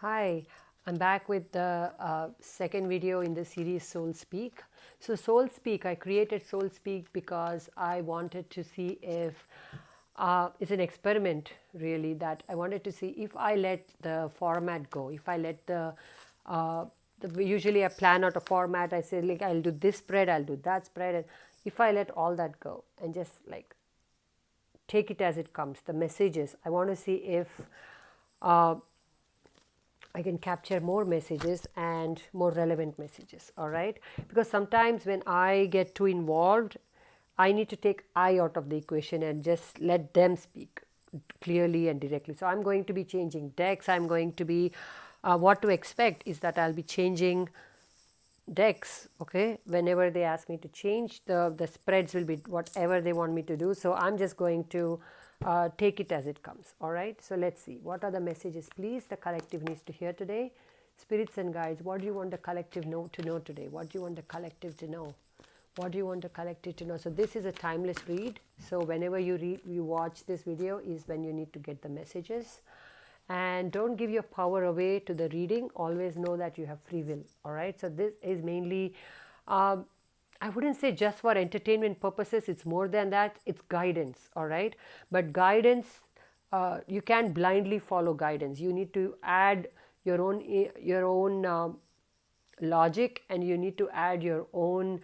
Hi, I'm back with the second video in the series SoulSpeak. So SoulSpeak, I created SoulSpeak because I wanted to see if it's an experiment really that I wanted to see if I let the format go, if I let uh, usually I plan out a format, I say like I'll do this spread, I'll do that spread, and if I let all that go and just like take it as it comes, the messages, I want to see if uh, I can capture more messages and more relevant messages, all right? Because sometimes when I get too involved, I need to take I out of the equation and just let them speak clearly and directly. So I'm going to be changing decks. I'm going to be, what to expect is that I'll be changing decks, okay? Whenever they ask me to change, the spreads will be whatever they want me to do. So I'm just going to take it as it comes, all right? So let's see. What are the messages, please, the collective needs to hear today? Spirits and guides, what do you want the collective to know today? What do you want the collective to know? What do you want the collective to know? So this is a timeless read. So whenever you watch this video is when you need to get the messages. And don't give your power away to the reading. Always know that you have free will, all right? So this is mainly, I wouldn't say just for entertainment purposes. It's more than that. It's guidance, all right? But guidance, you can't blindly follow guidance. You need to add your own logic, and you need to add your own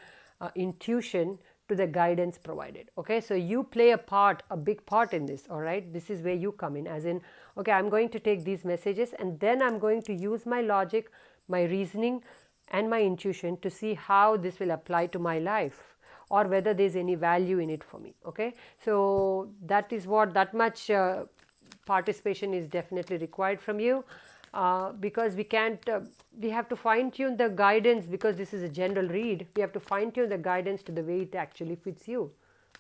intuition to the guidance provided. Okay, so you play a big part in this, all right? This is where you come in, as in, okay, I'm going to take these messages and then I'm going to use my logic, my reasoning, and my intuition to see how this will apply to my life, or whether there's any value in it for me. Okay, so that much participation is definitely required from you, because we have to fine tune the guidance, because this is a general read. We have to fine tune the guidance to the way it actually fits you,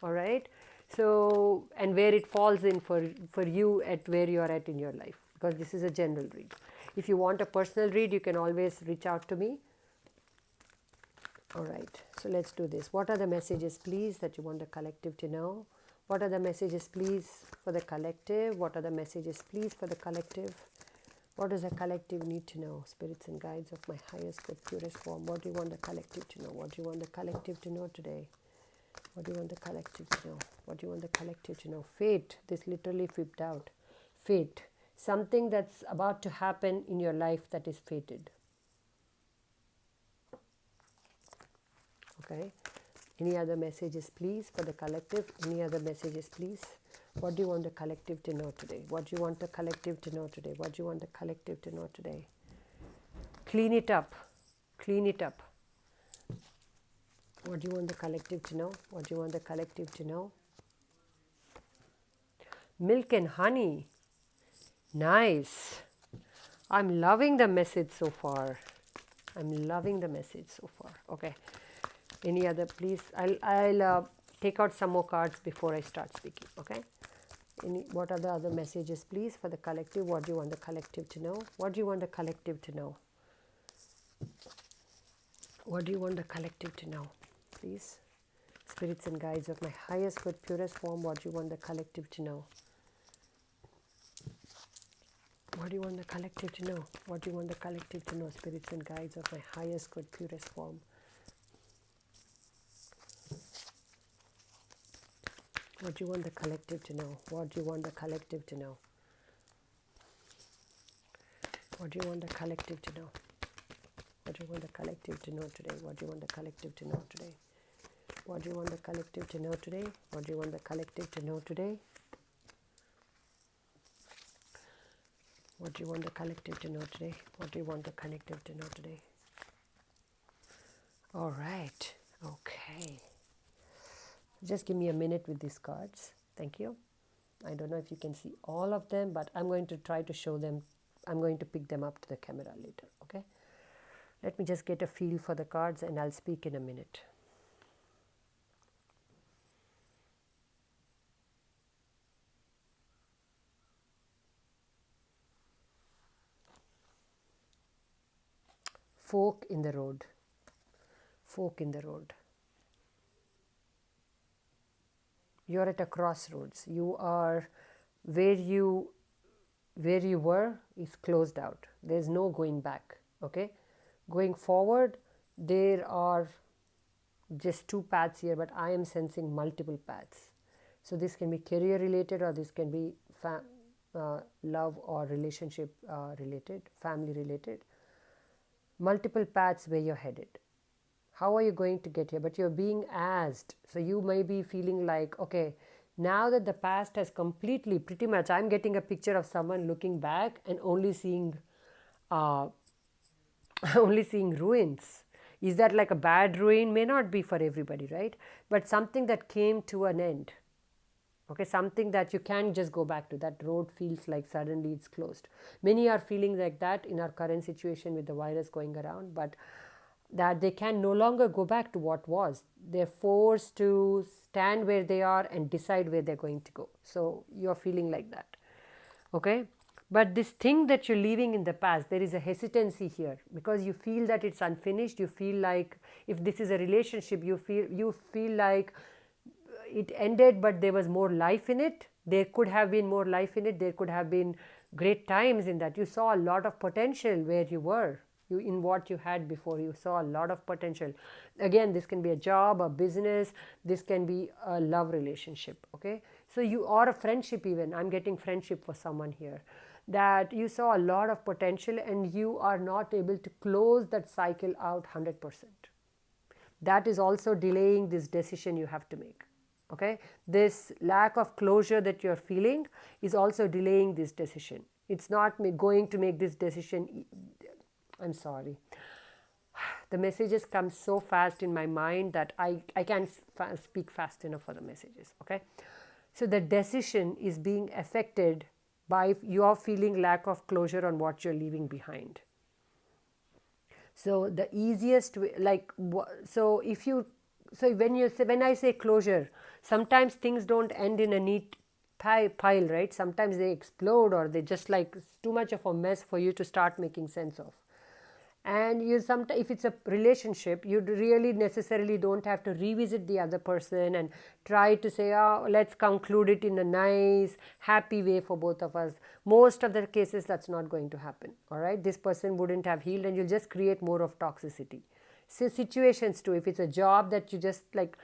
all right? So, and where it falls in for you at where you are at in your life, because this is a general read. If you want a personal read, you can always reach out to me. All right, so let's do this. What are the messages, please, that you want the collective to know? What are the messages, please, for the collective? What are the messages, please, for the collective? What does the collective need to know? Spirits and guides of my highest good, purest form. What do you want the collective to know? What do you want the collective to know today? What do you want the collective to know? What do you want the collective to know? Fate. This literally flipped out. Fate. Something that's about to happen in your life that is fated. Okay. Any other messages, please, for the collective? Any other messages, please? What do you want the collective to know today? What do you want the collective to know today? What do you want the collective to know today? Clean it up. Clean it up. What do you want the collective to know? What do you want the collective to know? Milk and honey. Nice. I'm loving the message so far. I'm loving the message so far. Okay. Any other, please? I'll take out some more cards before I start speaking. Okay. What are the other messages, please, for the collective? What do you want the collective to know? What do you want the collective to know? What do you want the collective to know, please? Spirits and guides of my highest good, purest form, what do you want the collective to know? What do you want the collective to know? What do you want the collective to know? Spirits and guides of my highest good, purest form. What do you want the collective to know? What do you want the collective to know? What do you want the collective to know? What do you want the collective to know today? What do you want the collective to know today? What do you want the collective to know today? What do you want the collective to know today? What do you want the collective to know today? What do you want the collective to know today? All right. Okay. Just give me a minute with these cards. Thank you. I don't know if you can see all of them, but I'm going to try to show them. I'm going to pick them up to the camera later. Okay. Let me just get a feel for the cards and I'll speak in a minute. Fork in the road. Fork in the road. You're at a crossroads. You are where you where you were is closed out. There's no going back. Okay, going forward, there are just two paths here, but I am sensing multiple paths. So this can be career related, or this can be love or relationship related, family related. Multiple paths where you're headed. How are you going to get here? But you're being asked. So you may be feeling like, okay, now that the past has completely, pretty much, I'm getting a picture of someone looking back and only seeing uh, only seeing ruins. Is that like a bad ruin? May not be for everybody, right? But something that came to an end. Okay, something that you can't just go back to. That road feels like suddenly it's closed. Many are feeling like that in our current situation with the virus going around, but that they can no longer go back to what was. They're forced to stand where they are and decide where they're going to go. So you're feeling like that. Okay, but this thing that you're leaving in the past, there is a hesitancy here because you feel that it's unfinished. You feel like if this is a relationship, you feel like it ended, but there was more life in it. There could have been more life in it. There could have been great times in that. You saw a lot of potential where you were. You, in what you had before, you saw a lot of potential. Again, this can be a job, a business, this can be a love relationship. Okay, so you, or a friendship even. I'm getting friendship for someone here, that you saw a lot of potential and you are not able to close that cycle out 100%. That is also delaying this decision you have to make. Okay, this lack of closure that you're feeling is also delaying this decision. It's not going to make this decision. I'm sorry, the messages come so fast in my mind that I can't speak fast enough for the messages. Okay, so the decision is being affected by your feeling lack of closure on what you're leaving behind. So the easiest way, like, so if you, so when I say closure, sometimes things don't end in a neat pile, right? Sometimes they explode, or they just like too much of a mess for you to start making sense of. And you sometimes, if it's a relationship, you really necessarily don't have to revisit the other person and try to say, oh, let's conclude it in a nice happy way for both of us. Most of the cases that's not going to happen. All right, this person wouldn't have healed and you'll just create more of toxicity. So situations too, if it's a job that you just like,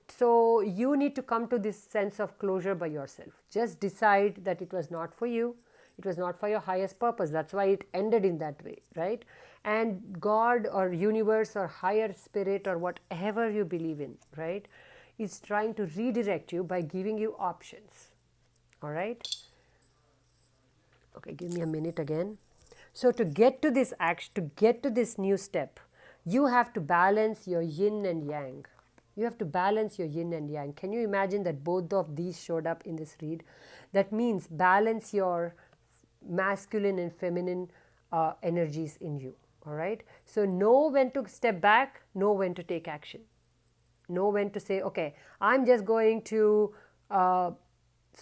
so you need to come to this sense of closure by yourself. Just decide that it was not for you. It was not for your highest purpose. That's why it ended in that way, right? And God or universe or higher spirit or whatever you believe in, right, is trying to redirect you by giving you options. All right? Okay, give me a minute again. So to get to this action, to get to this new step, you have to balance your yin and yang. You have to balance your yin and yang. Can you imagine that both of these showed up in this read? That means balance your masculine and feminine energies in you. All right. So know when to step back, know when to take action, know when to say, okay, I'm just going to. So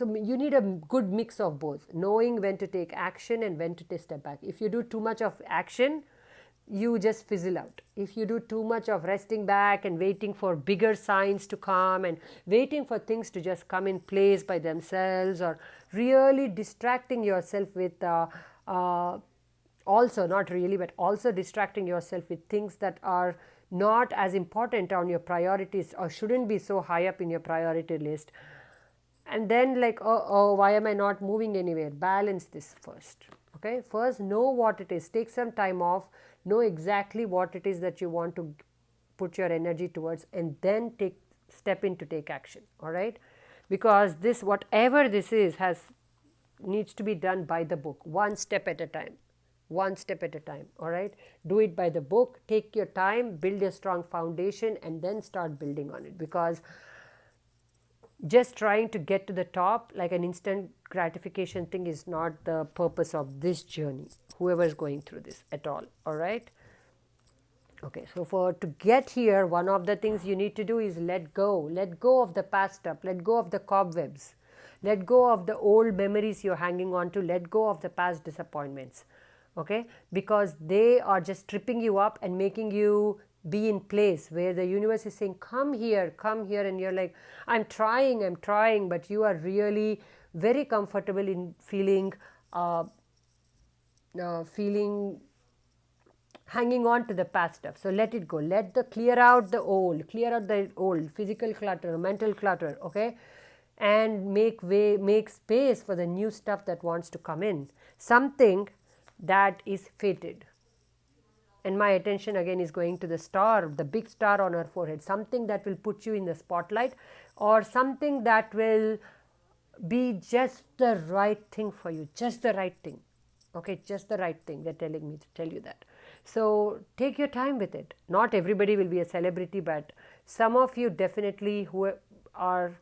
you need a good mix of both, knowing when to take action and when to step back. If you do too much of action, you just fizzle out. If you do too much of resting back and waiting for bigger signs to come and waiting for things to just come in place by themselves, or really distracting yourself with also, not really, but also distracting yourself with things that are not as important on your priorities or shouldn't be so high up in your priority list, and then like, oh, why am I not moving anywhere? Balance this first. Okay, first know what it is, take some time off, know exactly what it is that you want to put your energy towards, and then step in to take action. All right, because this, whatever this is, needs to be done by the book, one step at a time, one step at a time. All right, do it by the book, take your time, build a strong foundation, and then start building on it. Because just trying to get to the top like an instant gratification thing is not the purpose of this journey, whoever is going through this at all. All right, okay, so to get here, one of the things you need to do is let go of the past stuff, let go of the cobwebs, let go of the old memories you're hanging on to, let go of the past disappointments. Okay, because they are just tripping you up and making you be in place where the universe is saying, come here, and you're like, I'm trying, but you are really very comfortable in feeling uh, feeling hanging on to the past stuff. So let it go. Let the clear out the old physical clutter, mental clutter, okay? And make space for the new stuff that wants to come in. Something that is fated. And my attention again is going to the star, the big star on her forehead, something that will put you in the spotlight, or something that will be just the right thing for you, just the right thing. Okay, just the right thing. They're telling me to tell you that. So take your time with it. Not everybody will be a celebrity, but some of you definitely who are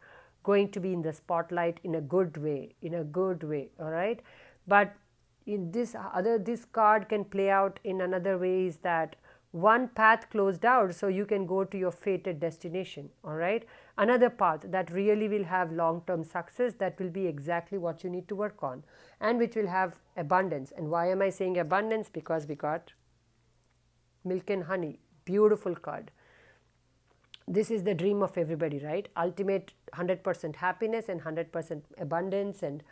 going to be in the spotlight in a good way, in a good way, all right? But in this card can play out in another way is that one path closed out so you can go to your fated destination, all right? Another path that really will have long term success, that will be exactly what you need to work on, and which will have abundance. And why am I saying abundance? Because we got milk and honey, beautiful card. This is the dream of everybody, right? Ultimate 100% happiness and 100% abundance and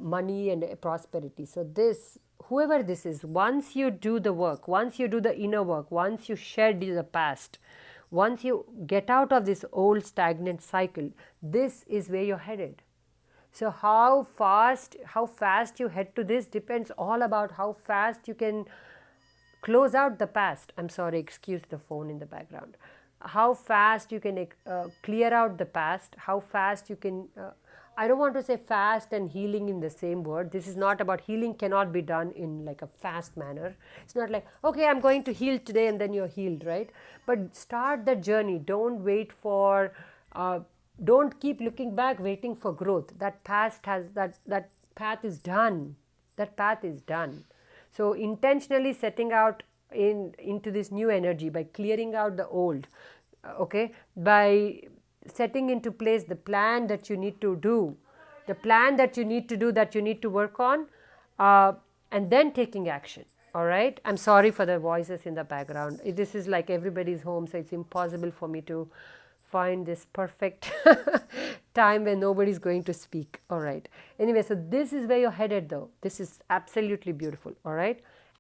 money and prosperity. So this, whoever this is, once you do the work, once you do the inner work, once you shed the past, once you get out of this old stagnant cycle, this is where you're headed. So how fast you head to this depends all about how fast you can close out the past. I'm sorry, excuse the phone in the background. How fast you can clear out the past, how fast you can I don't want to say fast and healing in the same word. This is not about healing, cannot be done in like a fast manner. It's not like, okay, I'm going to heal today and then you're healed, right? But start the journey. Don't wait for don't keep looking back waiting for growth. That past has that path is done. That path is done. So intentionally setting out into this new energy by clearing out the old, okay, by setting into place the plan that you need to do, the plan that you need to do, that you need to work on, and then taking action. All right, I'm sorry for the voices in the background. This is like everybody's home, so it's impossible for me to find this perfect time when nobody's going to speak. All right, anyway, so this is where you're headed though. This is absolutely beautiful. All right,